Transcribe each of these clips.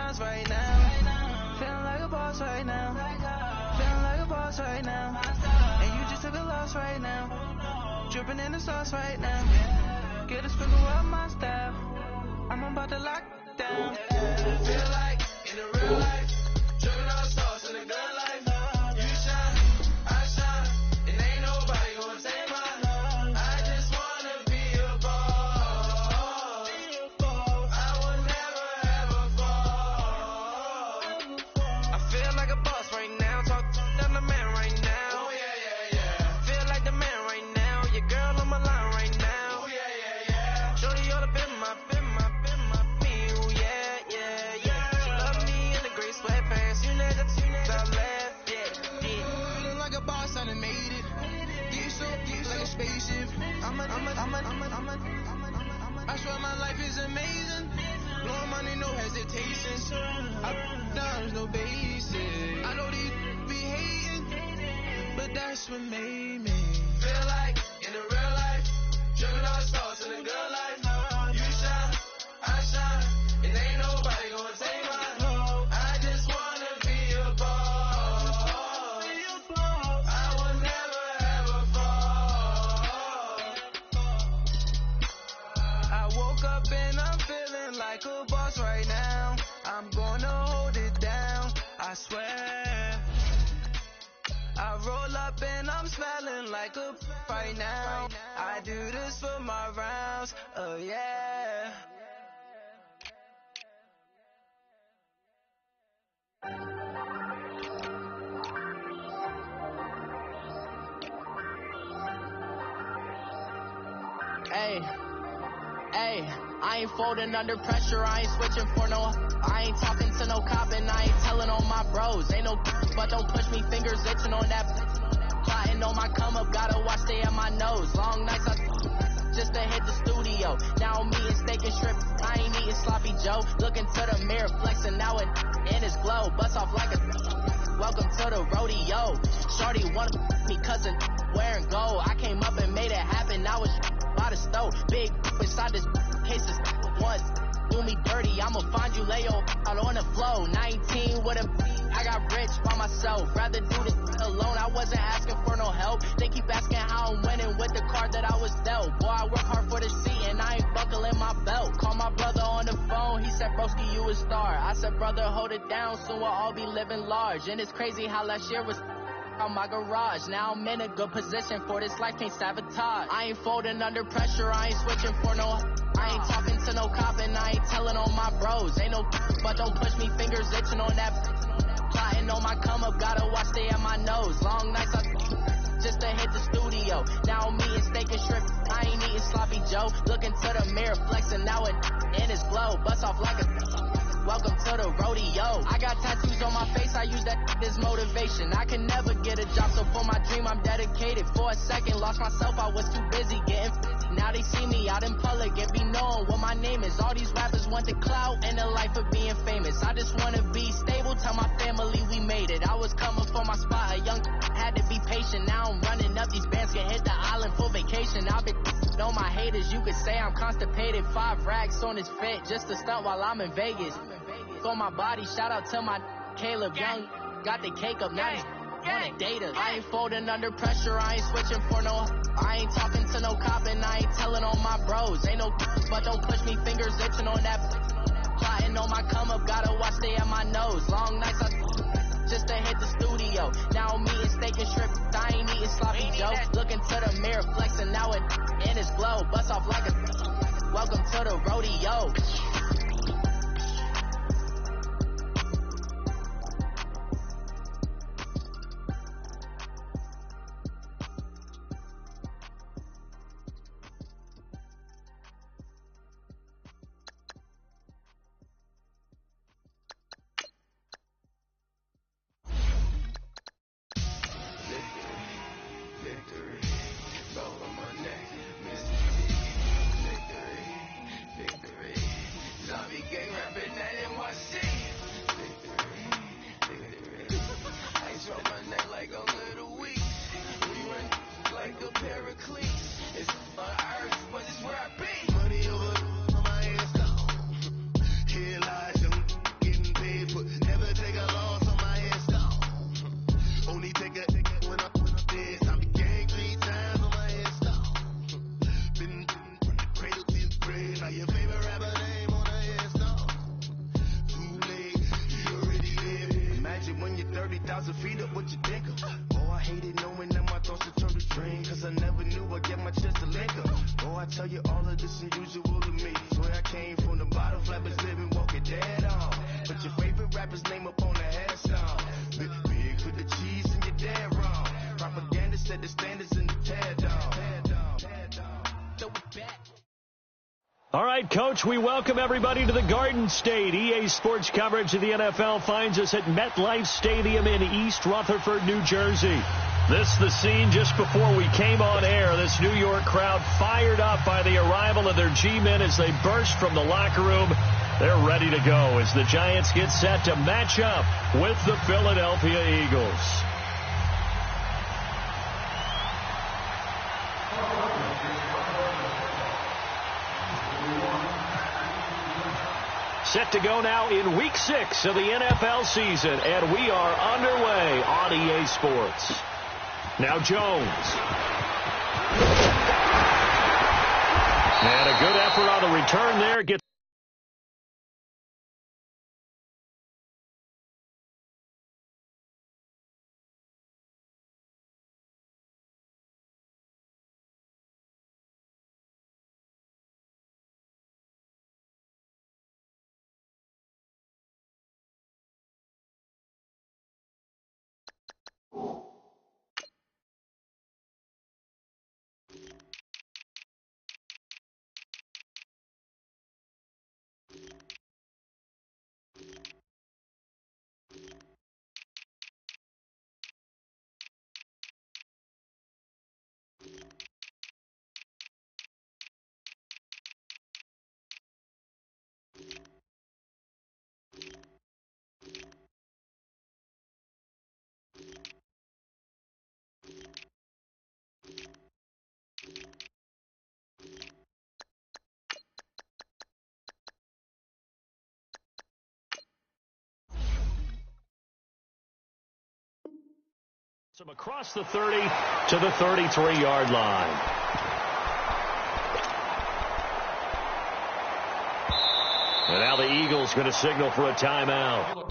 times right now. Feeling like a boss right now. Feeling like a boss right now. And you just took a loss right now. Dripping in the sauce right now. Get a sprinkle of my style. I'm about to lock down. Feel like in the real life, dripping all sauce in the good life. You shine, I shine, and ain't nobody gonna take mine. I just wanna be a boss. I would never ever fall. I feel like a boss right now. Talk to the man right now. Oh yeah. Feel like the man right now. Your girl on my line right now. Oh yeah. Shorty all up in my me. Oh yeah. She love me in the gray sweatpants. You never top left. Yeah. Feeling like a boss, I done made it. Get so like a spaceship. I swear my life is amazing. Blowing money, no hesitation. There's no basic. I know these be hating, but that's what made me feel like in the real life, dripping all stars in the good life. You shine, I shine, and ain't nobody gonna take mine. I just wanna be a boss. I will never ever fall. I woke up and I'm feeling like a boss right now. I'm gonna hold it down, I swear. I roll up and I'm smelling like a right now. I do this for my rounds, oh yeah. Hey, I ain't folding under pressure, I ain't switching for no. I ain't talking to no cop and I ain't telling on my bros. Ain't no but don't push me, fingers itching on that. Plotting on my come up, gotta watch stay at my nose. Long nights just to hit the studio. Now I'm eating steak and shrimp, I ain't eating sloppy Joe. Looking to the mirror, flexing now and in his glow. Bust off like a welcome to the rodeo. Shorty want me cousin wearing gold. I came up and made it happen, I was by the stove. Big inside this case is once do me dirty, I'ma find you lay out on the floor. 19 with a I got rich by myself. Rather do this alone, I wasn't asking for no help. They keep asking how I'm winning with the card that I was dealt. Boy, I work hard for the seat and I ain't buckling my belt. Call my brother on the phone, he said, broski, you a star. I said, brother, hold it down, soon we'll all be living large. And it's crazy how last year was on my garage. Now I'm in a good position for this life, can't sabotage. I ain't folding under pressure, I ain't switching for no. I ain't talking to no cop and I ain't telling on my bros. Ain't no but don't push me, fingers itching on that. Plotting on my come up, gotta watch stay at my nose. Long nights just to hit the studio. Now I'm eating steak and shrimp, I ain't eating sloppy Joe. Looking to the mirror, flexing now and in his glow. Bust off like a welcome to the rodeo. I got tattoos on my face, I use that as motivation. I can never get a job, so for my dream I'm dedicated. For a second, lost myself, I was too busy getting now they see me out in public and be knowing what my name is. All these rappers want the clout and the life of being famous. I just wanna be stable, tell my family we made it. I was coming for my spot, a young had to be patient. Now I'm running up, these bands can hit the island for vacation. I've been know my haters, you could say I'm constipated. 5 racks on his fit, just to stunt while I'm in Vegas. For my body, shout out to my Caleb Young. Got the cake up, now he's on a data. I ain't folding under pressure, I ain't switching for no. I ain't talking to no cop and I ain't telling on my bros. Ain't no but don't push me, fingers itching on that. Plotting on my come up, gotta watch stay at my nose. Long nights just to hit the studio. Now I'm eating steak and shrimp, I ain't eating sloppy Joe. Looking to the mirror, flexing now and in his glow. Bust off like a welcome to the rodeo. so feed up what you think of. Oh, I hated knowing that my thoughts had turned to dream, cause I never knew I'd get my chance to link up. Oh, I tell you all of this unusual to me. Swear I came from the bottom, flappers living, walking dead on. Put your favorite rapper's name up on the headstone. Big with the cheese and you're dead wrong. Propaganda set the standards in the tear down. All right, Coach, we welcome everybody to the Garden State. EA Sports coverage of the NFL finds us at MetLife Stadium in East Rutherford, New Jersey. This is the scene just before we came on air. This New York crowd fired up by the arrival of their G-men as they burst from the locker room. They're ready to go as the Giants get set to match up with the Philadelphia Eagles. Set to go now in Week 6 of the NFL season, and we are underway on EA Sports. Now Jones. And a good effort on the return there. Gets from across the 30 to the 33-yard line. And now the Eagles going to signal for a timeout.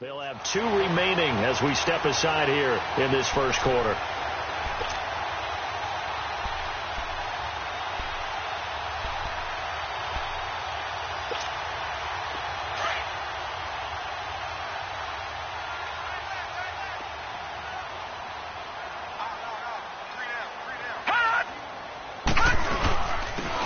They'll have 2 remaining as we step aside here in this first quarter.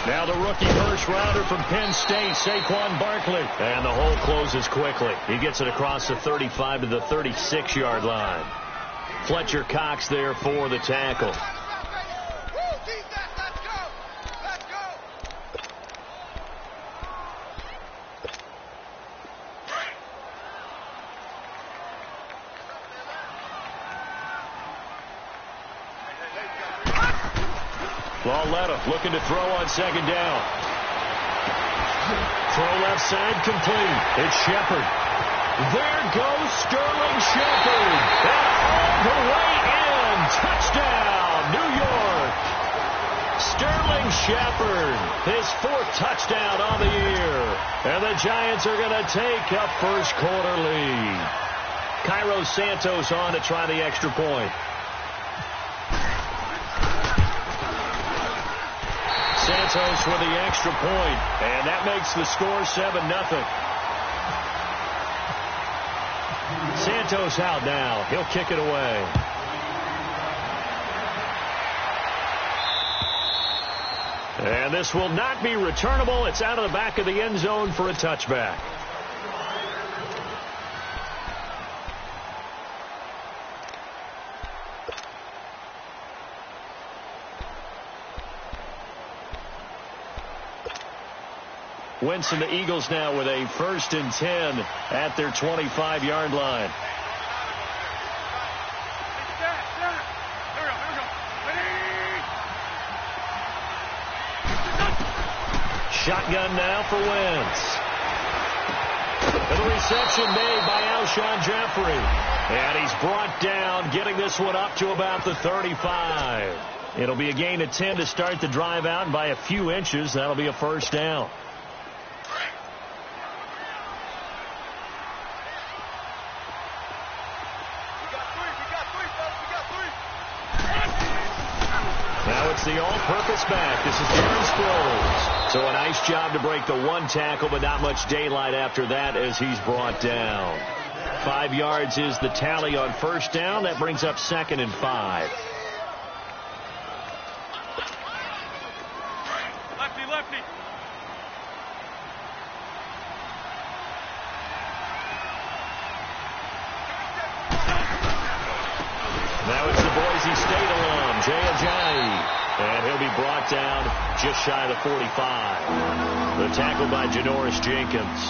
Now the rookie first-rounder from Penn State, Saquon Barkley. And the hole closes quickly. He gets it across the 35 to the 36-yard line. Fletcher Cox there for the tackle. Lauletta looking to throw on second down. Throw left side complete. It's Shepard. There goes Sterling Shepard. And all the way in. Touchdown, New York. Sterling Shepard, his 4th touchdown on the year. And the Giants are going to take a first quarter lead. Cairo Santos on to try the extra point. Santos with the extra point, and that makes the score 7-0. Santos out now. He'll kick it away. And this will not be returnable. It's out of the back of the end zone for a touchback. Winston, the Eagles now with a 1st and 10 at their 25-yard line. Shotgun now for Wentz. And the reception made by Alshon Jeffrey. And he's brought down, getting this one up to about the 35. It'll be a gain of 10 to start the drive out, and by a few inches, that'll be a 1st down. Now it's the all-purpose back. This is Darren Sproles. So a nice job to break the one tackle, but not much daylight after that as he's brought down. 5 yards is the tally on 1st down. That brings up 2nd and 5. Lefty. Now it's the Boise State alum, Jay Ajayi. And he'll be brought down just shy of the 45. The tackle by Janoris Jenkins.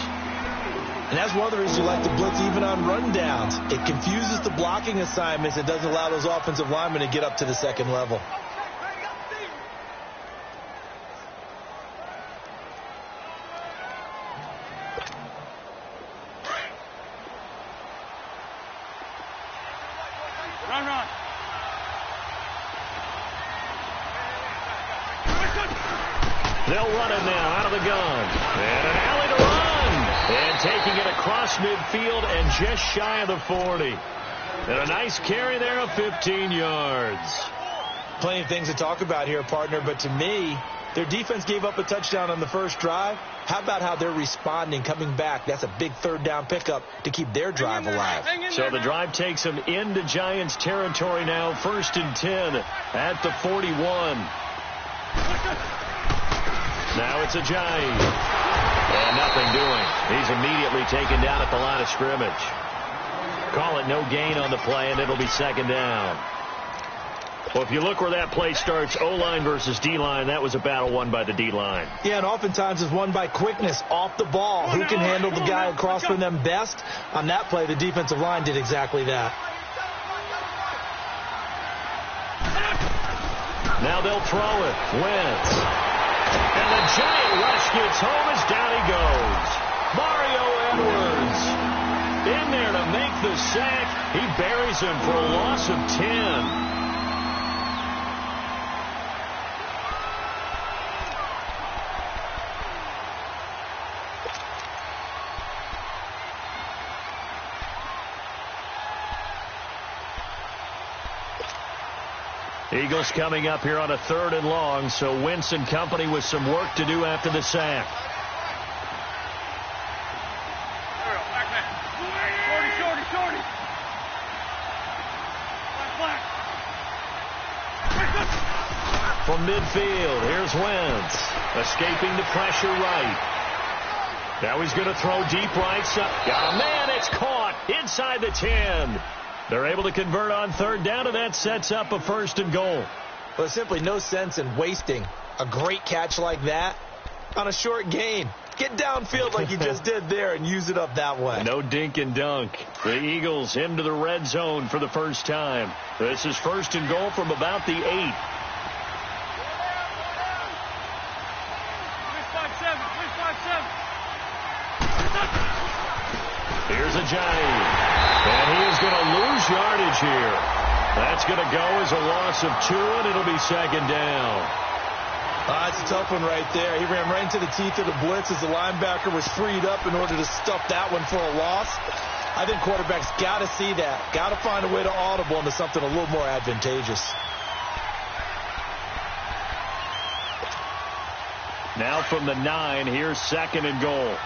And that's one of the reasons you like the blitz even on rundowns. It confuses the blocking assignments. It doesn't allow those offensive linemen to get up to the second level. Run. They'll run it now out of the gun. And an alley to run. And taking it across midfield and just shy of the 40. And a nice carry there of 15 yards. Plenty of things to talk about here, partner, but to me, their defense gave up a touchdown on the first drive. How about how they're responding, coming back? That's a big 3rd down pickup to keep their drive alive. So the drive takes them into Giants territory now. 1st and 10 at the 41. Now it's Ajayi. And nothing doing. He's immediately taken down at the line of scrimmage. Call it no gain on the play, and it'll be 2nd down. Well, if you look where that play starts, O-line versus D-line, that was a battle won by the D-line. Yeah, and oftentimes it's won by quickness off the ball. Who can handle the guy across from them best? On that play, the defensive line did exactly that. Now they'll throw it. Wentz. And the giant rush gets home as down he goes. Mario Edwards in there to make the sack. He buries him for a loss of 10. Eagles coming up here on a 3rd and long, so Wentz and company with some work to do after the sack. Shorty. From midfield, here's Wentz, escaping the pressure right. Now he's going to throw deep right side. Got a man, it's caught inside the 10. They're able to convert on 3rd down, and that sets up a 1st and goal. Well, there's simply no sense in wasting a great catch like that on a short gain. Get downfield like you just did there and use it up that way. No dink and dunk. The Eagles into the red zone for the first time. This is 1st and goal from about the 8. Here's Ajayi. And he is going to lose yardage here. That's going to go as a loss of 2, and it'll be 2nd down. That's a tough one right there. He ran right into the teeth of the blitz as the linebacker was freed up in order to stuff that one for a loss. I think quarterbacks got to see that. Got to find a way to audible into something a little more advantageous. Now from the 9, here's 2nd and goal.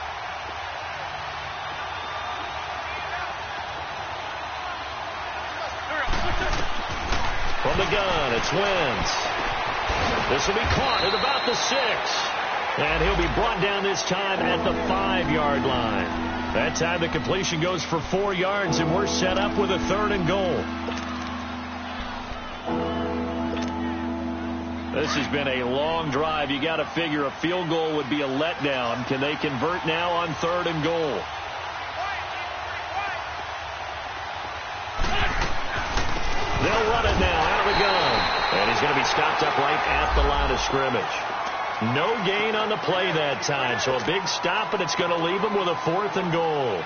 From the gun, it's Wentz. This will be caught at about the 6. And he'll be brought down this time at the 5-yard line. That time the completion goes for 4 yards, and we're set up with a 3rd and goal. This has been a long drive. You got to figure a field goal would be a letdown. Can they convert now on 3rd and goal? They'll run it now out of the gun. And he's going to be stopped up right at the line of scrimmage. No gain on the play that time. So a big stop, and it's going to leave him with a 4th and goal.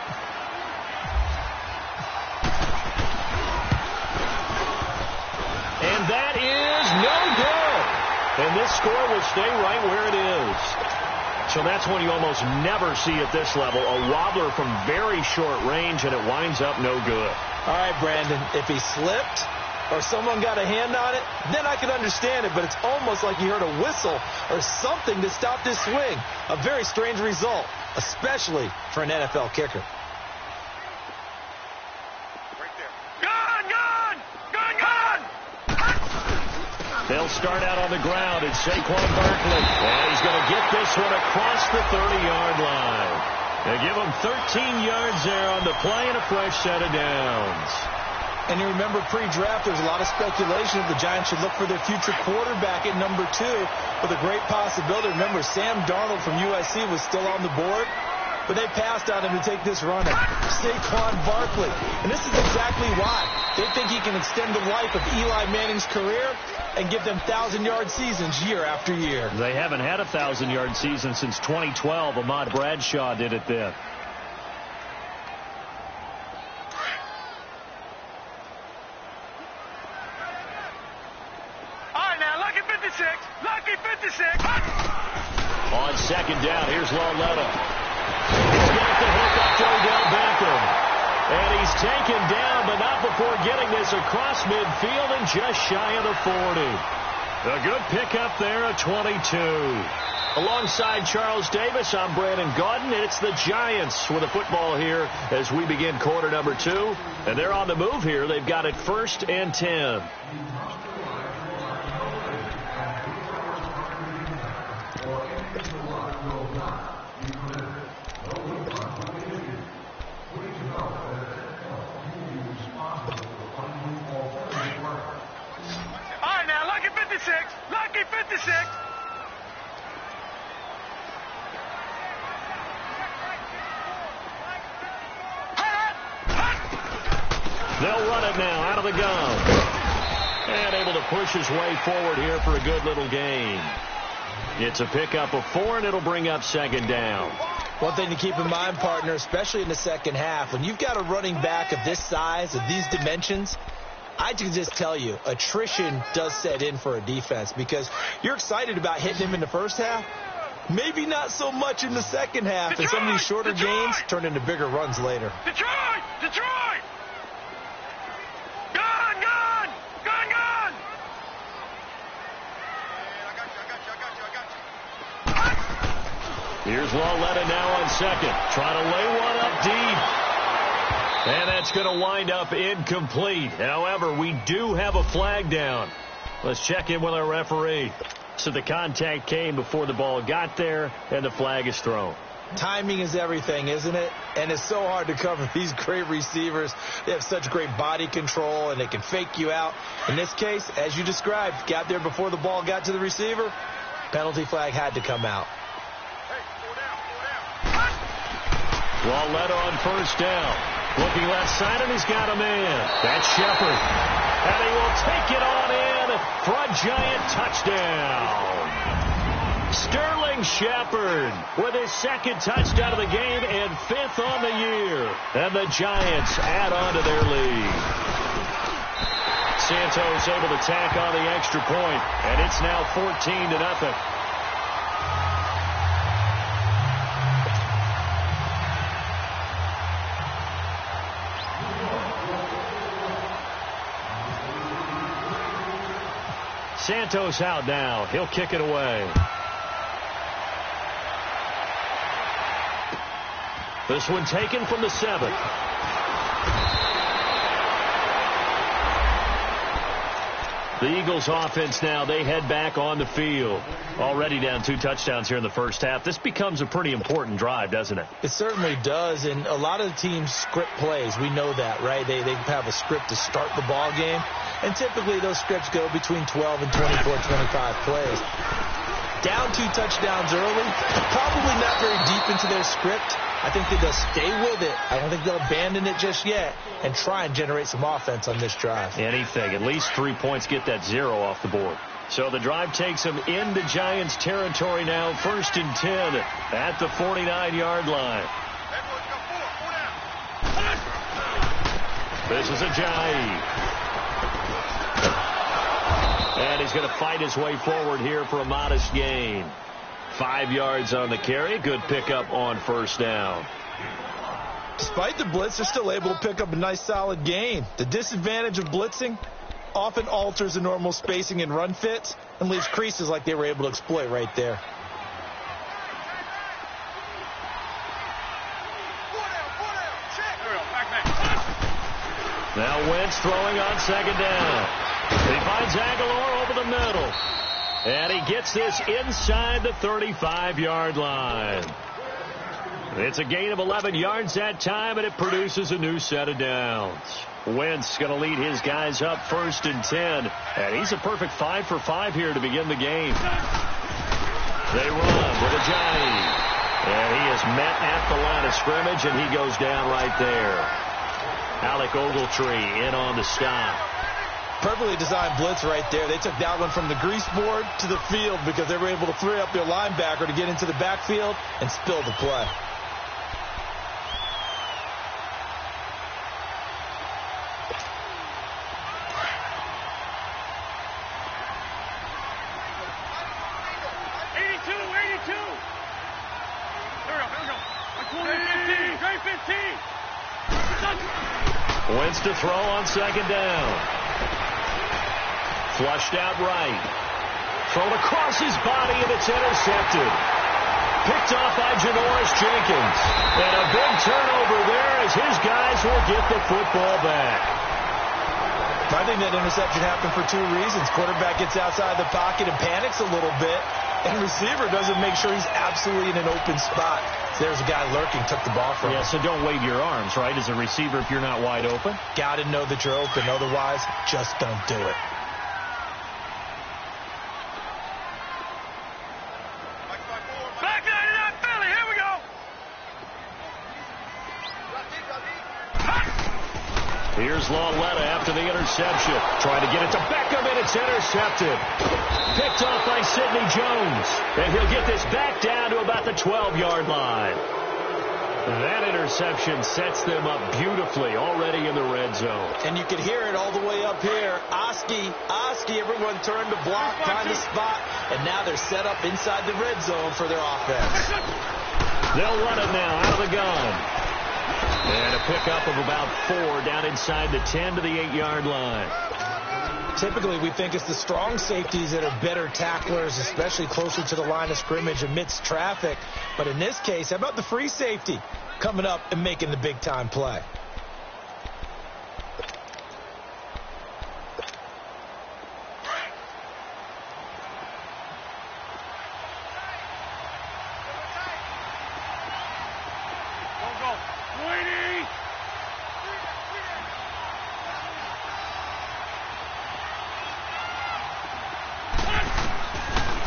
And that is no good. And this score will stay right where it is. So that's one you almost never see at this level. A wobbler from very short range, and it winds up no good. All right, Brandon, if he slipped or someone got a hand on it, then I could understand it. But it's almost like you heard a whistle or something to stop this swing. A very strange result, especially for an NFL kicker. They'll start out on the ground. It's Saquon Barkley. And he's going to get this one across the 30-yard line. They give him 13 yards there on the play and a fresh set of downs. And you remember pre-draft, there's a lot of speculation if the Giants should look for their future quarterback at number 2 with a great possibility. Remember, Sam Darnold from USC was still on the board, but they passed on him to take this runner, Saquon Barkley. And this is exactly why. They think he can extend the life of Eli Manning's career and give them 1,000-yard seasons year after year. They haven't had a 1,000-yard season since 2012. Ahmad Bradshaw did it then. Lucky 56. On 2nd down, here's Lauletta. He's got the hook up to Odell Beckham. And he's taken down, but not before getting this across midfield and just shy of the 40. A good pickup there at 22. Alongside Charles Davis, I'm Brandon Gaudin, and it's the Giants with the football here as we begin quarter number 2. And they're on the move here. They've got it 1st and 10. Lucky 56. They'll run it now out of the gun. And able to push his way forward here for a good little gain. It's a pickup of 4, and it'll bring up 2nd down. One thing to keep in mind, partner, especially in the second half, when you've got a running back of this size, of these dimensions, I can just tell you, attrition does set in for a defense because you're excited about hitting him in the first half. Maybe not so much in the second half, and some of these shorter gains turn into bigger runs later. Detroit! Gun! Here's Lauletta now on 2nd. Trying to lay one up deep. And that's going to wind up incomplete. However, we do have a flag down. Let's check in with our referee. So the contact came before the ball got there, and the flag is thrown. Timing is everything, isn't it? And it's so hard to cover these great receivers. They have such great body control, and they can fake you out. In this case, as you described, got there before the ball got to the receiver. Penalty flag had to come out. Lauletta on 1st down. Looking left side, and he's got a man. That's Shepard. And he will take it on in for a Giant touchdown. Sterling Shepard with his 2nd touchdown of the game and 5th on the year. And the Giants add on to their lead. Santos able to tack on the extra point, and it's now 14-0. Santos out now. He'll kick it away. This one taken from the 7. The Eagles offense now, they head back on the field. Already down 2 touchdowns here in the first half. This becomes a pretty important drive, doesn't it? It certainly does, and a lot of the teams script plays. We know that, right? They have a script to start the ball game, and typically those scripts go between 12 and 24, 25 plays. Down 2 touchdowns early, probably not very deep into their script. I think that they'll stay with it. I don't think they'll abandon it just yet and try and generate some offense on this drive. Anything. At least 3 points, get that 0 off the board. So the drive takes them into Giants territory now. 1st and 10 at the 49-yard line. This is Ajayi. And he's going to fight his way forward here for a modest gain. 5 yards on the carry. Good pickup on 1st down. Despite the blitz, they're still able to pick up a nice solid gain. The disadvantage of blitzing often alters the normal spacing and run fits and leaves creases like they were able to exploit right there. Now Wentz throwing on 2nd down. He finds Aguilar over the middle. And he gets this inside the 35-yard line. It's a gain of 11 yards that time, and it produces a new set of downs. Wentz going to lead his guys up 1st and 10. And he's a perfect 5 for 5 here to begin the game. They run with Ajayi. And he is met at the line of scrimmage, and he goes down right there. Alec Ogletree in on the stop. Perfectly designed blitz right there. They took that one from the grease board to the field because they were able to free up their linebacker to get into the backfield and spill the play. Wentz to throw on 2nd down. Flushed out right. Thrown across his body, and it's intercepted. Picked off by Janoris Jenkins. And a big turnover there as his guys will get the football back. I think that interception happened for 2 reasons. Quarterback gets outside the pocket and panics a little bit. And receiver doesn't make sure he's absolutely in an open spot. So there's a guy lurking, took the ball from him. Yeah, so don't wave your arms, right, as a receiver if you're not wide open. Got to know that you're open. Otherwise, just don't do it. Here's Lauletta after the interception. Trying to get it to Beckham, and it's intercepted. Picked off by Sidney Jones. And he'll get this back down to about the 12-yard line. That interception sets them up beautifully already in the red zone. And you can hear it all the way up here. Oski, everyone turned to block, find the spot, and now they're set up inside the red zone for their offense. They'll run it now out of the gun. And a pickup of about 4 down inside the 10 to the 8-yard line. Typically, we think it's the strong safeties that are better tacklers, especially closer to the line of scrimmage amidst traffic. But in this case, how about the free safety coming up and making the big-time play?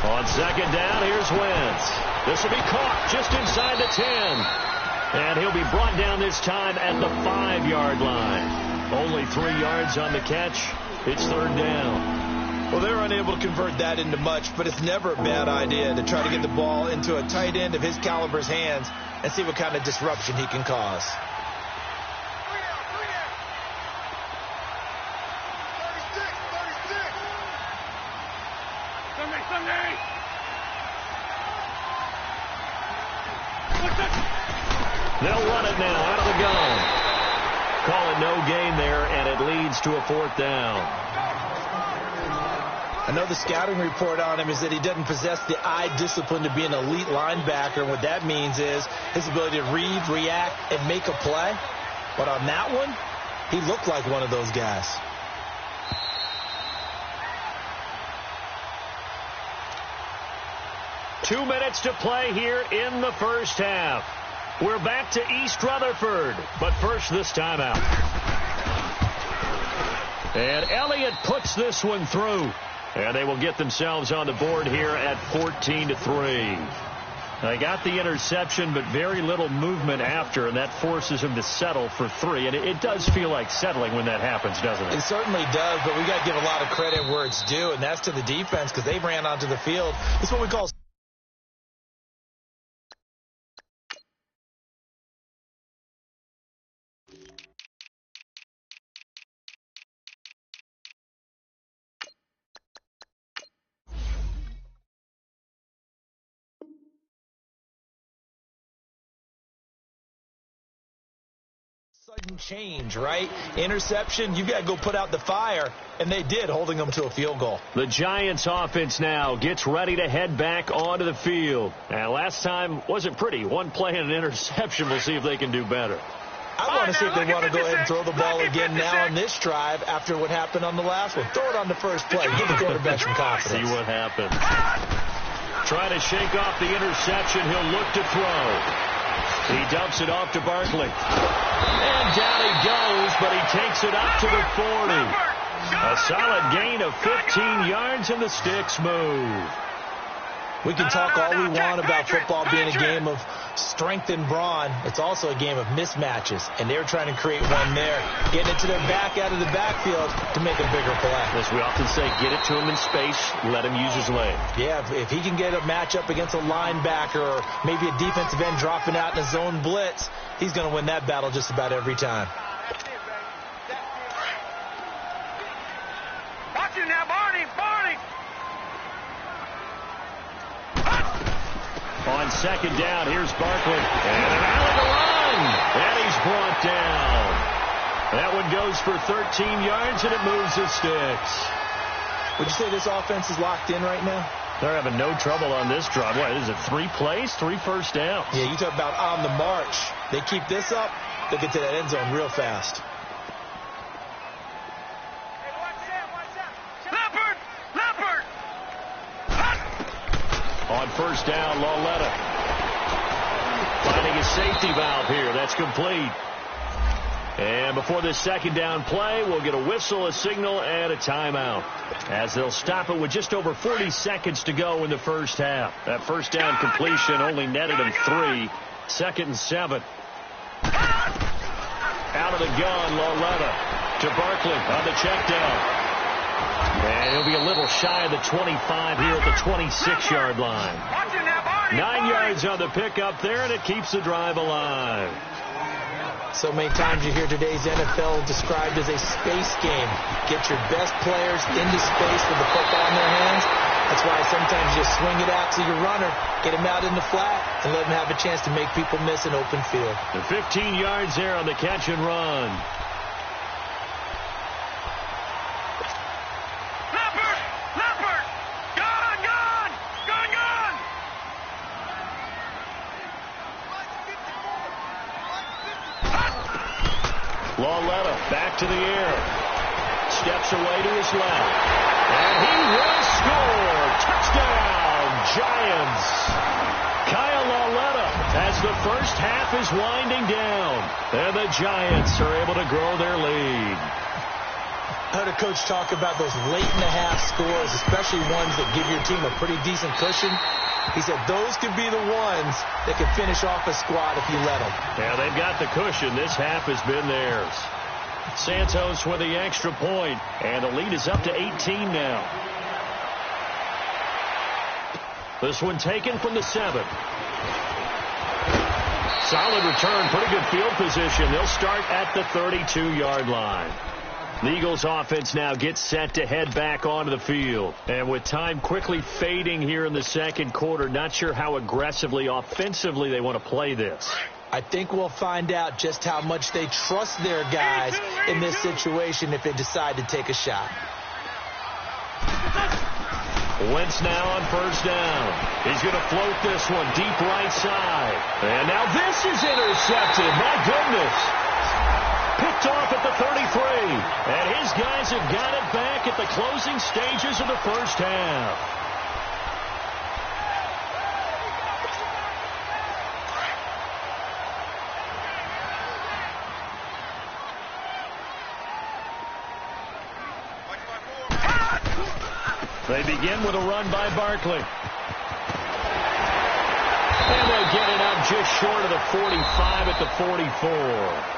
On 2nd down, here's Wentz. This will be caught just inside the 10. And he'll be brought down this time at the 5-yard line. Only 3 yards on the catch. It's 3rd down. Well, they're unable to convert that into much, but it's never a bad idea to try to get the ball into a tight end of his caliber's hands and see what kind of disruption he can cause. They'll run it now out of the gun. Call it no gain there, and it leads to a 4th down. I know the scouting report on him is that he doesn't possess the eye discipline to be an elite linebacker. And what that means is his ability to read, react, and make a play. But on that one, he looked like one of those guys. Two minutes to play here in the first half. We're back to East Rutherford, but first this timeout. And Elliott puts this one through. And they will get themselves on the board here at 14-3. They got the interception, but very little movement after, and that forces him to settle for 3. And it does feel like settling when that happens, doesn't it? It certainly does, but we got to give a lot of credit where it's due, and that's to the defense because they ran onto the field. It's what we call sudden change, right? Interception, you got to go put out the fire, and they did, holding them to a field goal. The Giants offense now gets ready to head back onto the field. And last time wasn't pretty. One play and an interception. We'll see if they can do better. I want to see if they want to go ahead and throw the ball again now on this drive after what happened on the last one. Throw it on the first play. Give the quarterback some confidence. See what happens. Trying to shake off the interception. He'll look to throw. He dumps it off to Barkley. And down he goes, but he takes it up to the 40. A solid gain of 15 yards, and the sticks move. We can talk all we want about football being a game of strength and brawn. It's also a game of mismatches, and they're trying to create one there, getting it to their back out of the backfield to make a bigger play. As we often say, get it to him in space, let him use his leg. Yeah, if he can get a matchup against a linebacker or maybe a defensive end dropping out in a zone blitz, he's going to win that battle just about every time. Watch it now, Barney! On second down, here's Barkley. And an alley to run. And he's brought down. That one goes for 13 yards, and it moves the sticks. Would you say this offense is locked in right now? They're having no trouble on this drive. What is it, 3 plays, 3 first downs? Yeah, you talk about on the march. They keep this up, they'll get to that end zone real fast. On first down, Lauletta finding a safety valve here. That's complete. And before this second down play, we'll get a whistle, a signal, and a timeout, as they'll stop it with just over 40 seconds to go in the first half. That first down completion only netted him 3. 2nd and 7. Out of the gun, Lauletta to Barkley on the check down. And he'll be a little shy of the 25 here at the 26-yard line. 9 yards on the pickup there, and it keeps the drive alive. So many times you hear today's NFL described as a space game. Get your best players into space with the football in their hands. That's why sometimes you swing it out to your runner, get him out in the flat, and let him have a chance to make people miss an open field. The 15 yards there on the catch and run. Lauletta back to the air. Steps away to his left. And he will score. Touchdown, Giants. Kyle Lauletta as the first half is winding down. And the Giants are able to grow their lead. I heard a coach talk about those late-in-the-half scores, especially ones that give your team a pretty decent cushion. He said those could be the ones that can finish off a squad if you let them. Yeah, they've got the cushion. This half has been theirs. Santos with the extra point, and the lead is up to 18 now. This one taken from the 7. Solid return, pretty good field position. They'll start at the 32-yard line. The Eagles offense now gets set to head back onto the field. And with time quickly fading here in the second quarter, not sure how aggressively, offensively they want to play this. I think we'll find out just how much they trust their guys in this situation if they decide to take a shot. Wentz now on first down. He's going to float this one deep right side. And now this is intercepted. My goodness. Picked off at the 33. And his guys have got it back at the closing stages of the first half. They begin with a run by Barkley. And they get it up just short of the 45 at the 44.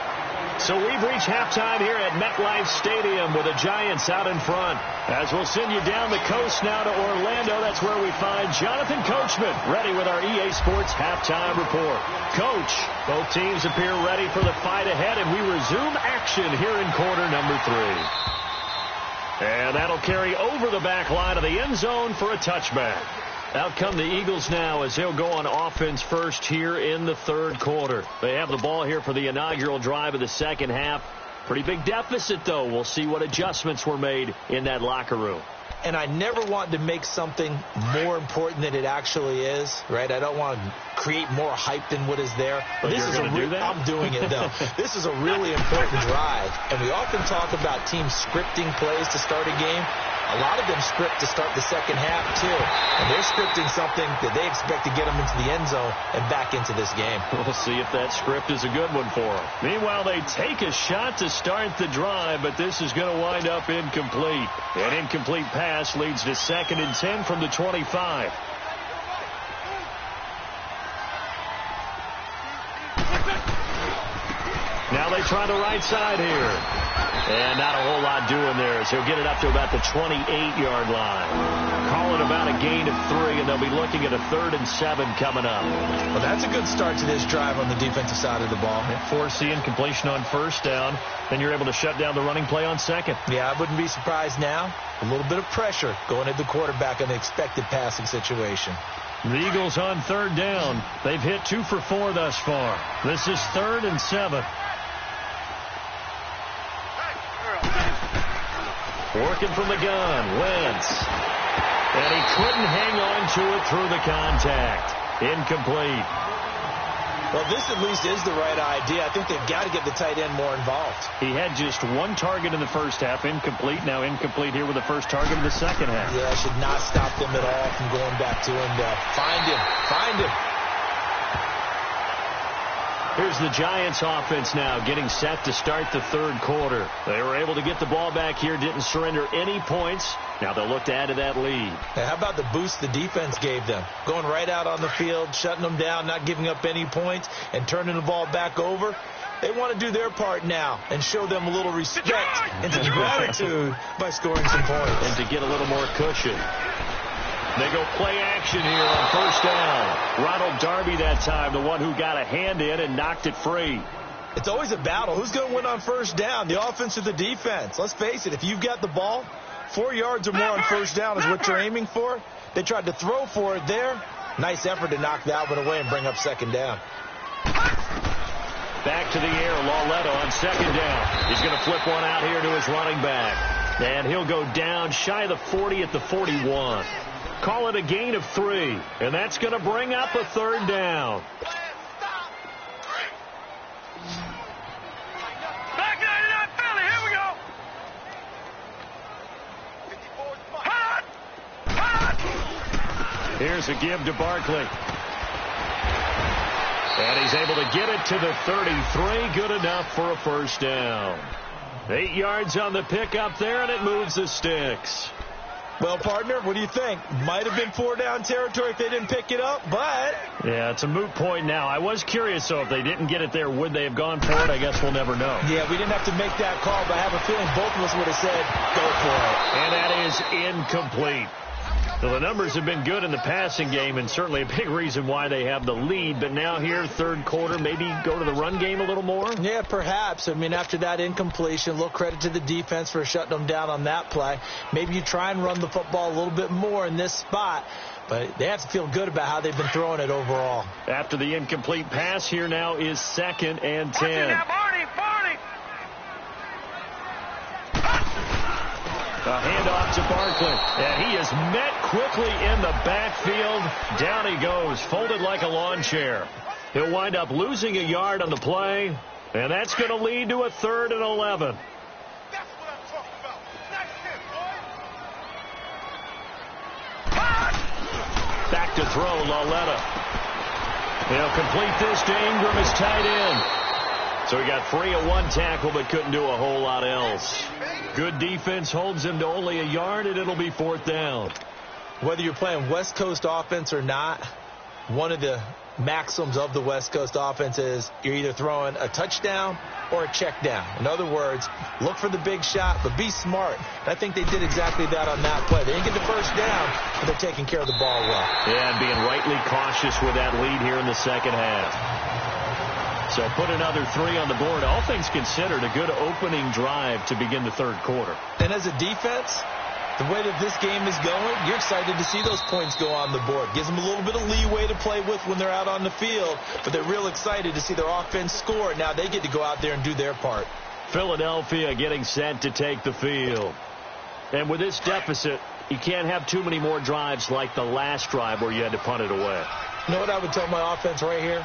So we've reached halftime here at MetLife Stadium with the Giants out in front. As we'll send you down the coast now to Orlando, that's where we find Jonathan Coachman ready with our EA Sports halftime report. Coach, both teams appear ready for the fight ahead, and we resume action here in quarter number 3. And that'll carry over the back line of the end zone for a touchback. Out come the Eagles now as they'll go on offense first here in the third quarter. They have the ball here for the inaugural drive of the second half. Pretty big deficit, though. We'll see what adjustments were made in that locker room. And I never want to make something more important than it actually is, right? I don't want to create more hype than what is there. But this is I'm doing it, though. This is a really important drive. And we often talk about teams scripting plays to start a game. A lot of them script to start the second half, too. And they're scripting something that they expect to get them into the end zone and back into this game. We'll see if that script is a good one for them. Meanwhile, they take a shot to start the drive, but this is going to wind up incomplete. An incomplete pass leads to 2nd and 10 from the 25. Now they try the right side here. And not a whole lot doing there as he'll get it up to about the 28-yard line. Call it about a gain of 3, and they'll be looking at a 3rd and 7 coming up. Well, that's a good start to this drive on the defensive side of the ball. Force the incompletion on first down. Then you're able to shut down the running play on second. Yeah, I wouldn't be surprised now. A little bit of pressure going at the quarterback in the expected passing situation. The Eagles on 3rd down. They've hit 2 for 4 thus far. This is 3rd and 7. Working from the gun, Wentz. And he couldn't hang on to it through the contact. Incomplete. Well, this at least is the right idea. I think they've got to get the tight end more involved. He had just 1 target in the first half, incomplete. Now incomplete here with the first target in the second half. Yeah, should not stop them at all from going back to him. Find him. Find him. Here's the Giants offense now getting set to start the third quarter. They were able to get the ball back here, didn't surrender any points. Now they'll look to add to that lead. Hey, how about the boost the defense gave them? Going right out on the field, shutting them down, not giving up any points, and turning the ball back over. They want to do their part now and show them a little respect and some gratitude by scoring some points. And to get a little more cushion. They go play action here on first down. Ronald Darby that time, the one who got a hand in and knocked it free. It's always a battle. Who's going to win on first down, the offense or the defense? Let's face it, if you've got the ball, 4 yards or more on first down is what you're aiming for. They tried to throw for it there. Nice effort to knock that one away and bring up second down. Back to the air, Lauletta on second down. He's going to flip one out here to his running back. And he'll go down shy of the 40 at the 41. Call it a gain of 3, and that's going to bring up a third down. Back 99 Philly, here we go. Hot! Hot! Here's a give to Barkley. And he's able to get it to the 33. Good enough for a first down. 8 yards on the pickup there, and it moves the sticks. Well, partner, what do you think? Might have been 4-down territory if they didn't pick it up, but... Yeah, it's a moot point now. I was curious, so if they didn't get it there, would they have gone for it? I guess we'll never know. Yeah, we didn't have to make that call, but I have a feeling both of us would have said, go for it. And that is incomplete. So the numbers have been good in the passing game, and certainly a big reason why they have the lead. But now here, third quarter, maybe go to the run game a little more? Yeah, perhaps. I mean, after that incompletion, a little credit to the defense for shutting them down on that play. Maybe you try and run the football a little bit more in this spot. But they have to feel good about how they've been throwing it overall. After the incomplete pass, here now is 2nd and 10. Barney! A handoff out to Barkley. And he is met quickly in the backfield. Down he goes, folded like a lawn chair. He'll wind up losing a yard on the play, and that's going to lead to a 3rd and 11. That's what I'm talking about. Nice hit, boy. Back to throw, Lauletta. He'll complete this to Ingram as tight end. So he got free of one tackle but couldn't do a whole lot else. Good defense holds him to only a yard, and it'll be 4th down. Whether you're playing West Coast offense or not, one of the maxims of the West Coast offense is you're either throwing a touchdown or a check down. In other words, look for the big shot, but be smart. And I think they did exactly that on that play. They didn't get the first down, but they're taking care of the ball well. Yeah, and being rightly cautious with that lead here in the second half. So put another 3 on the board. All things considered, a good opening drive to begin the 3rd quarter. And as a defense, the way that this game is going, you're excited to see those points go on the board. Gives them a little bit of leeway to play with when they're out on the field, but they're real excited to see their offense score. Now they get to go out there and do their part. Philadelphia getting set to take the field. And with this deficit, you can't have too many more drives like the last drive where you had to punt it away. You know what I would tell my offense right here?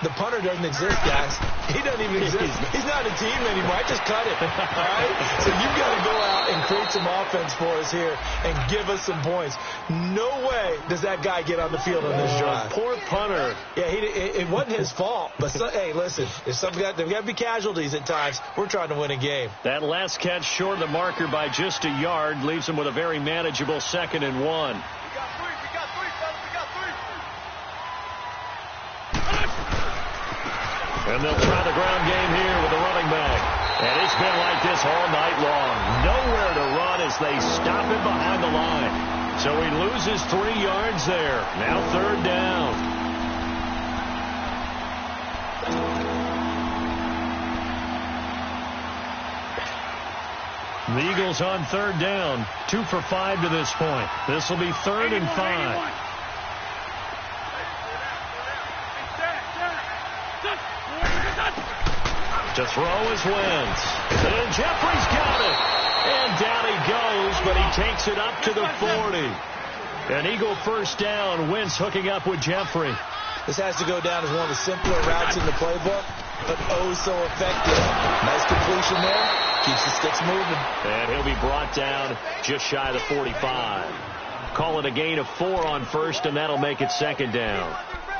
The punter doesn't exist, guys. He doesn't even exist. He's not a team anymore. I just cut it. All right? So you've got to go out and create some offense for us here and give us some points. No way does that guy get on the field on this drive. Poor punter. Yeah, it wasn't his fault. But, hey, listen, there's got to be casualties at times. We're trying to win a game. That last catch short of the marker by just a yard leaves him with a very manageable 2nd and 1. And they'll try the ground game here with the running back. And it's been like this all night long. Nowhere to run as they stop him behind the line. So he loses 3 yards there. Now 3rd down. The Eagles on 3rd down. 2 for 5 to this point. This will be 3rd and 5. To throw is Wentz. And Jeffrey's got it. And down he goes, but he takes it up to the 40. An Eagle 1st down. Wentz hooking up with Jeffrey. This has to go down as one of the simpler routes in the playbook, but oh so effective. Nice completion there. Keeps the sticks moving. And he'll be brought down just shy of the 45. Call it a gain of 4 on 1st, and that'll make it 2nd down.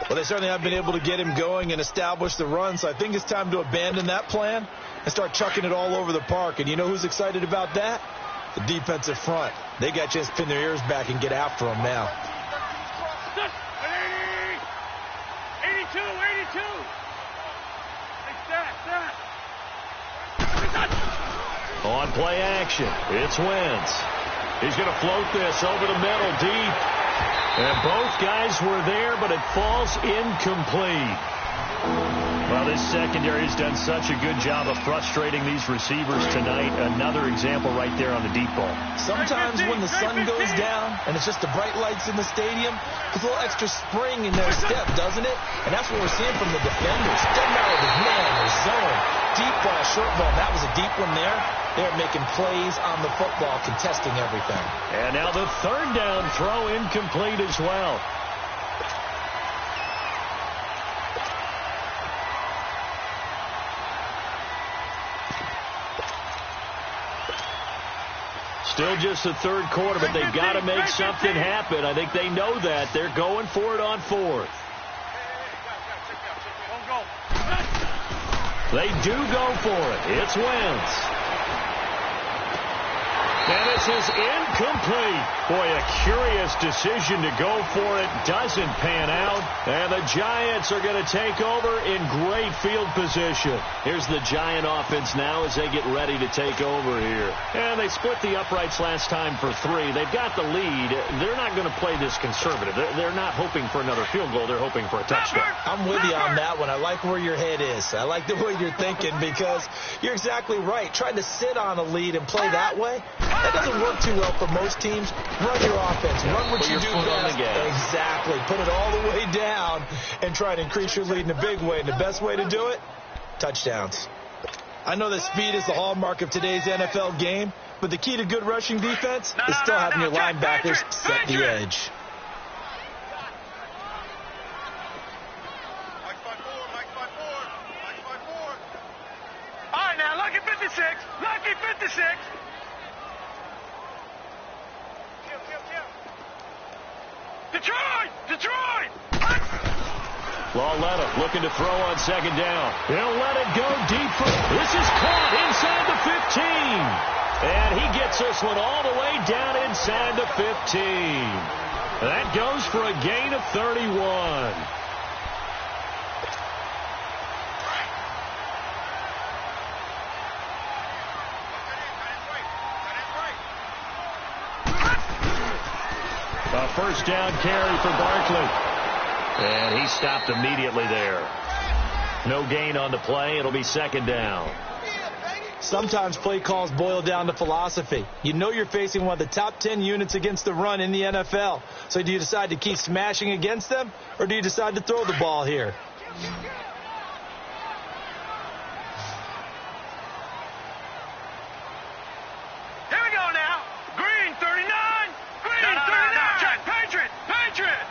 Well, they certainly have been able to get him going and establish the run, so I think it's time to abandon that plan and start chucking it all over the park. And you know who's excited about that? The defensive front. They got a chance to pin their ears back and get after him now. 82. On play action, it's Wentz. He's going to float this over the middle deep. And both guys were there, but it falls incomplete. Well, this secondary has done such a good job of frustrating these receivers tonight. Another example right there on the deep ball. Sometimes when the sun goes down and it's just the bright lights in the stadium, there's a little extra spring in their step, doesn't it? And that's what we're seeing from the defenders. Doesn't matter if it's man or zone. Deep ball, short ball. That was a deep one there. They're making plays on the football, contesting everything. And now the 3rd down throw incomplete as well. Still just the 3rd quarter, but they've got to make something happen. I think they know that. They're going for it on 4th. They do go for it. It's Wentz. And this is incomplete. Boy, a curious decision to go for it. Doesn't pan out. And the Giants are going to take over in great field position. Here's the Giant offense now as they get ready to take over here. And they split the uprights last time for 3. They've got the lead. They're not going to play this conservative. They're not hoping for another field goal. They're hoping for a touchdown. I'm with you on that one. I like where your head is. I like the way you're thinking because you're exactly right. Trying to sit on a lead and play that way, that doesn't work too well for most teams. Run your offense. Run what you do best. Exactly. Put it all the way down and try to increase your lead in a big way. And the best way to do it, touchdowns. I know that speed is the hallmark of today's NFL game, but the key to good rushing defense is still having your linebackers set the edge. All right, now, lucky 56. Lucky 56. Detroit! Detroit! Lauletta looking to throw on second down. He'll let it go deep. This is caught inside the 15. And he gets this one all the way down inside the 15. That goes for a gain of 31. A first down carry for Barkley. And he stopped immediately there. No gain on the play. It'll be second down. Sometimes play calls boil down to philosophy. You know you're facing one of the top 10 units against the run in the NFL. So do you decide to keep smashing against them, or do you decide to throw the ball here? Here we go now. Green 39. Green 39. Check. Patriot. Patriot.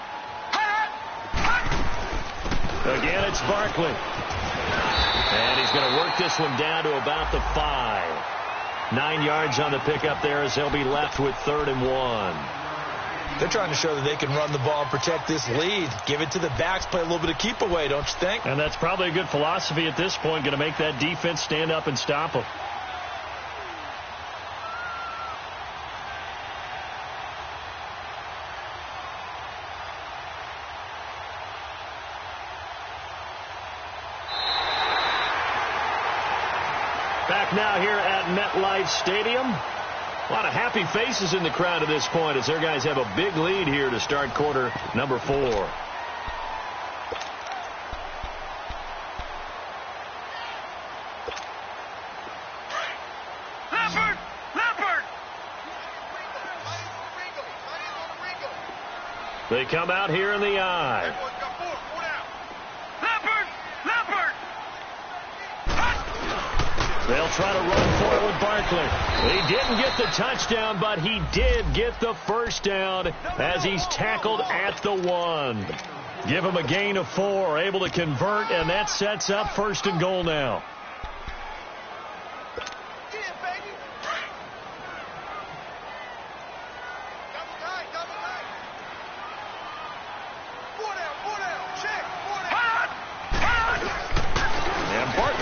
Again, it's Barkley. And he's going to work this one down to about the 5. 9 yards on the pickup there as they'll be left with 3rd and 1. They're trying to show that they can run the ball and protect this lead. Give it to the backs, play a little bit of keep away, don't you think? And that's probably a good philosophy at this point, going to make that defense stand up and stop them. Back now here at MetLife Stadium. A lot of happy faces in the crowd at this point as their guys have a big lead here to start quarter number 4. Leopard! Leopard! They come out here in the eye. Leopard! Leopard! They'll try to run forward Barkley. He didn't get the touchdown, but he did get the first down as he's tackled at the 1. Give him a gain of 4, able to convert, and that sets up 1st and goal now.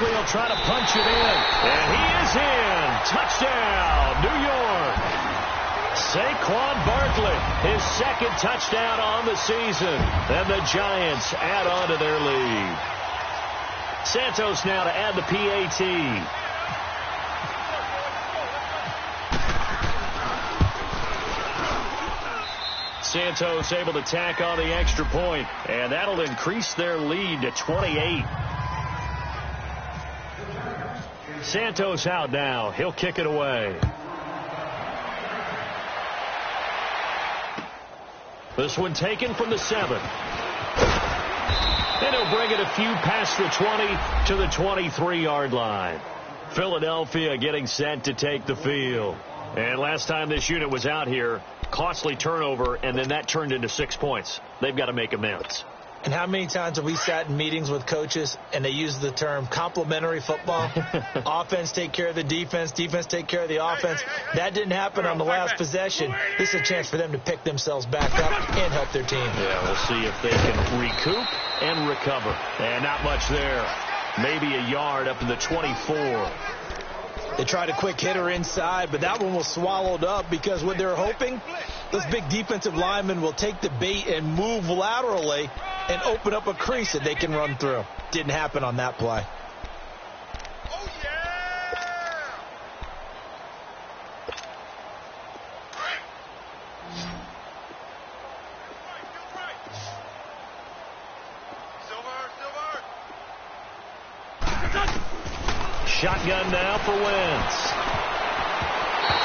He'll try to punch it in, and he is in. Touchdown, New York. Saquon Barkley, his 2nd touchdown on the season, and the Giants add on to their lead. Santos now to add the PAT. Santos able to tack on the extra point, and that'll increase their lead to 28. Santos out now. He'll kick it away. This one taken from the 7. And he'll bring it a few past the 20 to the 23-yard line. Philadelphia getting set to take the field. And last time this unit was out here, costly turnover, and then that turned into 6 points. They've got to make amends. And how many times have we sat in meetings with coaches and they use the term complementary football? Offense take care of the defense, defense take care of the offense. That didn't happen on the last possession. This is a chance for them to pick themselves back up and help their team. Yeah, we'll see if they can recoup and recover. And not much there. Maybe a yard up to the 24. They tried a quick hitter inside, but that one was swallowed up because what they're hoping, those big defensive linemen will take the bait and move laterally and open up a crease that they can run through. Didn't happen on that play. Oh, yeah! Shotgun now for Wentz.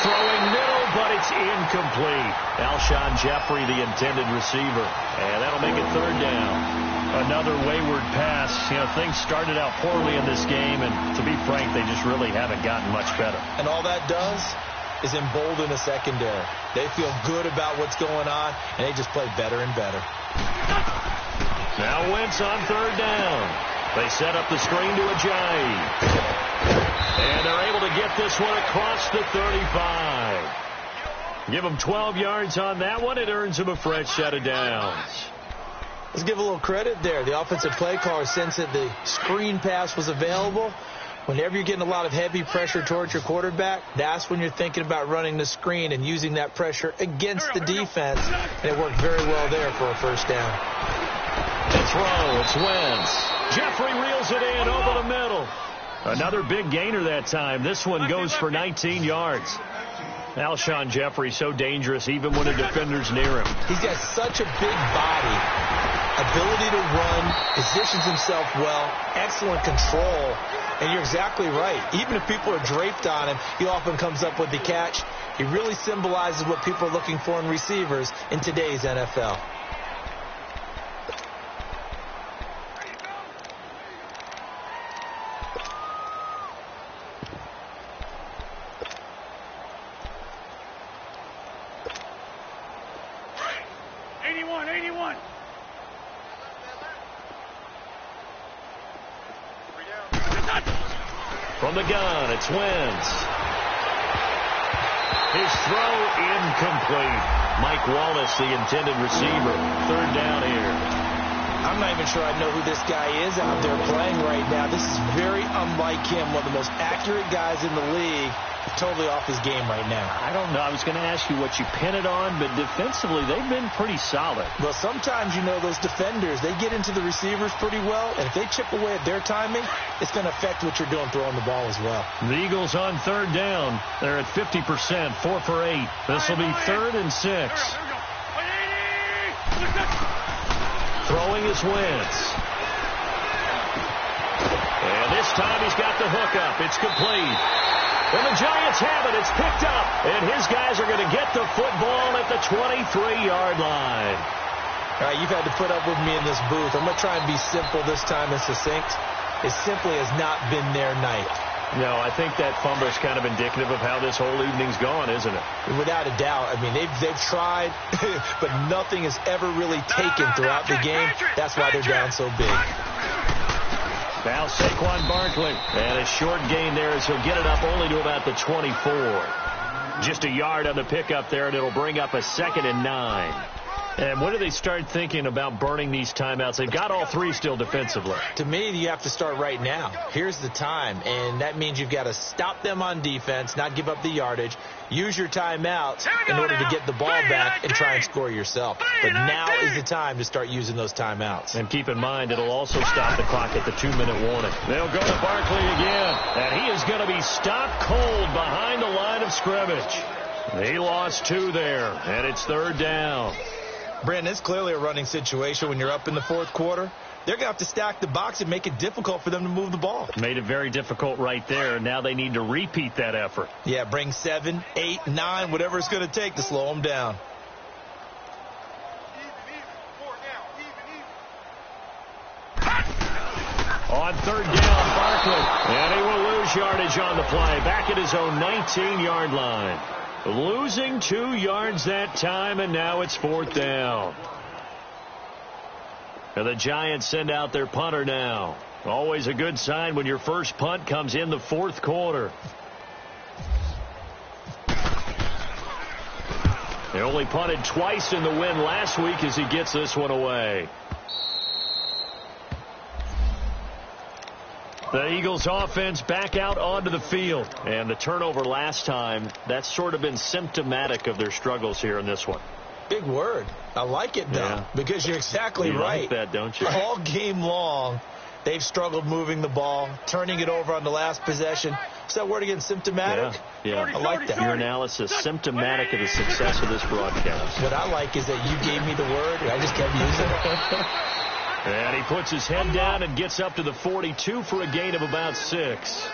Throwing middle, but it's incomplete. Alshon Jeffrey, the intended receiver. And that'll make it 3rd down. Another wayward pass. You know, things started out poorly in this game, and to be frank, they just really haven't gotten much better. And all that does is embolden the secondary. They feel good about what's going on, and they just play better and better. Now Wentz on third down. They set up the screen to Ajayi. And they're able to get this one across the 35. Give them 12 yards on that one. It earns them a fresh set of downs. Let's give a little credit there. The offensive play caller sensed that the screen pass was available. Whenever you're getting a lot of heavy pressure towards your quarterback, that's when you're thinking about running the screen and using that pressure against the defense. And it worked very well there for a first down. The throw, it's Wentz. Jeffrey reels it in over the middle. Another big gainer that time. This one goes for 19 yards. Alshon Jeffrey so dangerous even when a defender's near him. He's got such a big body, ability to run, positions himself well, excellent control. And you're exactly right. Even if people are draped on him, he often comes up with the catch. He really symbolizes what people are looking for in receivers in today's NFL. From the gun, it's Wentz. His throw incomplete. Mike Wallace, the intended receiver. Third down here. I'm not even sure I know who this guy is out there playing right now. This is very unlike him, one of the most accurate guys in the league. Totally off his game right now. I don't know. I was going to ask you what you pin it on, but defensively, they've been pretty solid. Well, sometimes, you know, those defenders, they get into the receivers pretty well, and if they chip away at their timing, it's going to affect what you're doing throwing the ball as well. The Eagles on third down. They're at 50%, 4 for 8. This will be 3rd and 6. Throwing is Wentz. And this time he's got the hook up. It's complete. And the Giants have it. It's picked up. And his guys are going to get the football at the 23-yard line. All right, you've had to put up with me in this booth. I'm going to try and be simple this time and succinct. It simply has not been their night. No, I think that fumble is kind of indicative of how this whole evening's gone, isn't it? Without a doubt. I mean, they've tried, but nothing has ever really taken throughout the game. That's why they're down so big. Now Saquon Barkley. And a short gain there as he'll get it up only to about the 24. Just a yard on the pickup there, and it'll bring up a 2nd and 9. And when do they start thinking about burning these timeouts? They've got all 3 still defensively. To me, you have to start right now. Here's the time, and that means you've got to stop them on defense, not give up the yardage, use your timeouts in order to get the ball back and try and score yourself. But now is the time to start using those timeouts. And keep in mind, it'll also stop the clock at the 2-minute warning. They'll go to Barkley again, and he is going to be stopped cold behind the line of scrimmage. He lost 2 there, and it's 3rd down. Brandon, it's clearly a running situation when you're up in the 4th quarter. They're going to have to stack the box and make it difficult for them to move the ball. Made it very difficult right there. Now they need to repeat that effort. Yeah, bring 7, 8, 9, whatever it's going to take to slow them down. On 3rd down, Barkley. And he will lose yardage on the play. Back at his own 19-yard line. Losing 2 yards that time, and now it's 4th down. And the Giants send out their punter now. Always a good sign when your first punt comes in the 4th quarter. They only punted twice in the win last week as he gets this one away. The Eagles offense back out onto the field. And the turnover last time, that's sort of been symptomatic of their struggles here in this one. Big word. I like it, though, because you're exactly right. You like that, don't you? All game long, they've struggled moving the ball, turning it over on the last possession. Is that word again, symptomatic? Yeah. I like that. Your analysis, symptomatic of the success of this broadcast. What I like is that you gave me the word, and I just kept using it. And he puts his head down and gets up to the 42 for a gain of about 6.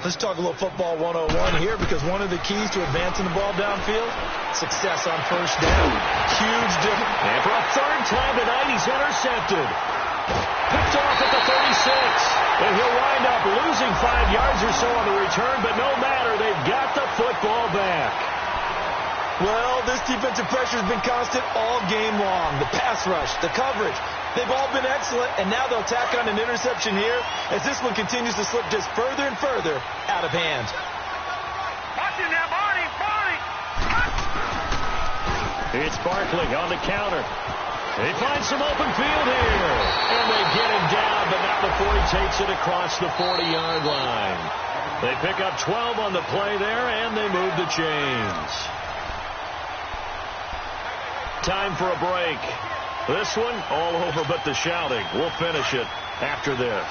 Let's talk a little football 101 here, because one of the keys to advancing the ball downfield, success on first down. Huge difference. And for a 3rd time tonight, he's intercepted. Picked off at the 36. And he'll wind up losing 5 yards or so on the return, but no matter, they've got the football back. Well, this defensive pressure has been constant all game long. The pass rush, the coverage, they've all been excellent, and now they'll tack on an interception here as this one continues to slip just further and further out of hand. Watch it now, Barney! It's Barkley on the counter. They find some open field here, and they get him down, but not before he takes it across the 40-yard line. They pick up 12 on the play there, and they move the chains. Time for a break. This one, all over but the shouting. We'll finish it after this.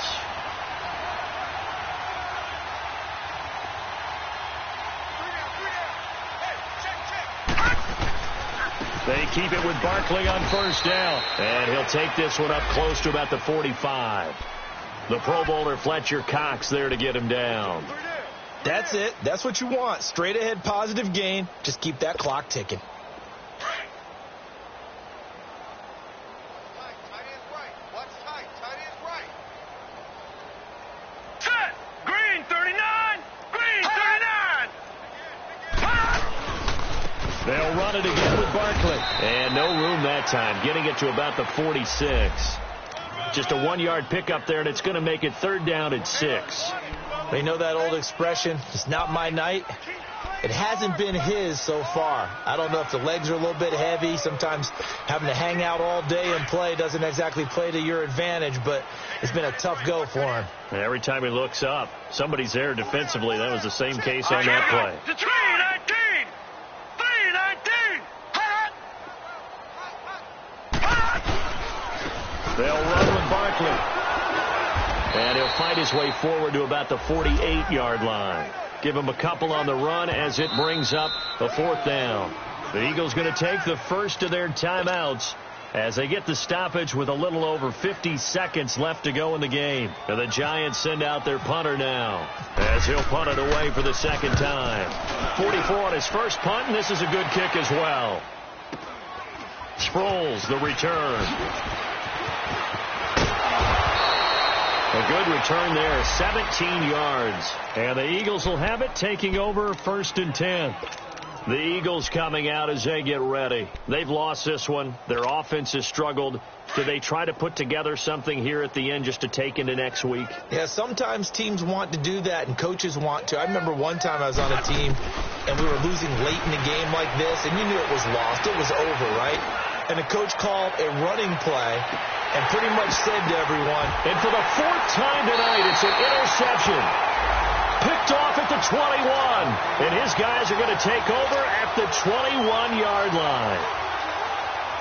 They keep it with Barkley on first down. And he'll take this one up close to about the 45. The Pro Bowler Fletcher Cox there to get him down. That's it. That's what you want. Straight ahead positive gain. Just keep that clock ticking. They'll run it again with Barkley. And no room that time, getting it to about the 46. Just a 1-yard pickup there, and it's going to make it 3rd down and 6. They know that old expression, it's not my night. It hasn't been his so far. I don't know if the legs are a little bit heavy. Sometimes having to hang out all day and play doesn't exactly play to your advantage, but it's been a tough go for him. And every time he looks up, somebody's there defensively. That was the same case on that play. They'll run with Barkley. And he'll fight his way forward to about the 48-yard line. Give him a couple on the run as it brings up a 4th down. The Eagles going to take the first of their timeouts as they get the stoppage with a little over 50 seconds left to go in the game. And the Giants send out their punter now as he'll punt it away for the 2nd time. 44 on his first punt, and this is a good kick as well. Sproles, the return. A good return there, 17 yards. And the Eagles will have it, taking over 1st and 10. The Eagles coming out as they get ready. They've lost this one. Their offense has struggled. Do they try to put together something here at the end just to take into next week? Yeah, sometimes teams want to do that and coaches want to. I remember one time I was on a team and we were losing late in the game like this, and you knew it was lost. It was over, right? And the coach called a running play and pretty much said to everyone, and for the 4th time tonight, it's an interception. Picked off at the 21. And his guys are going to take over at the 21-yard line.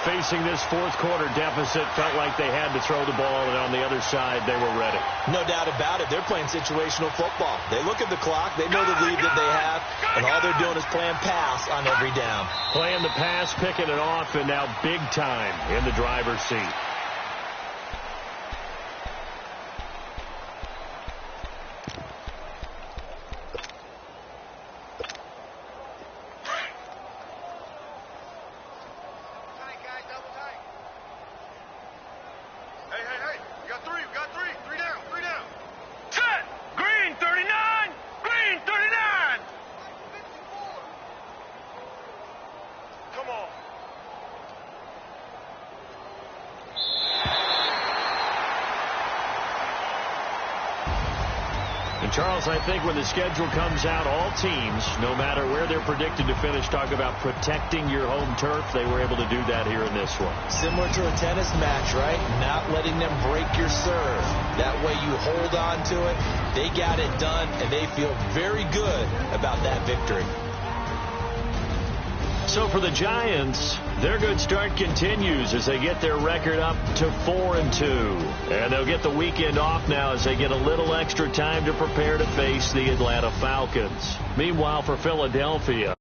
Facing this 4th quarter deficit, felt like they had to throw the ball, and on the other side, they were ready. No doubt about it. They're playing situational football. They look at the clock. They know the lead that they have, and all they're doing is playing pass on every down. Playing the pass, picking it off, and now big time in the driver's seat. Charles, I think when the schedule comes out, all teams, no matter where they're predicted to finish, talk about protecting your home turf. They were able to do that here in this one. Similar to a tennis match, right? Not letting them break your serve. That way you hold on to it. They got it done, and they feel very good about that victory. So for the Giants, their good start continues as they get their record up to 4-2. And they'll get the weekend off now as they get a little extra time to prepare to face the Atlanta Falcons. Meanwhile, for Philadelphia,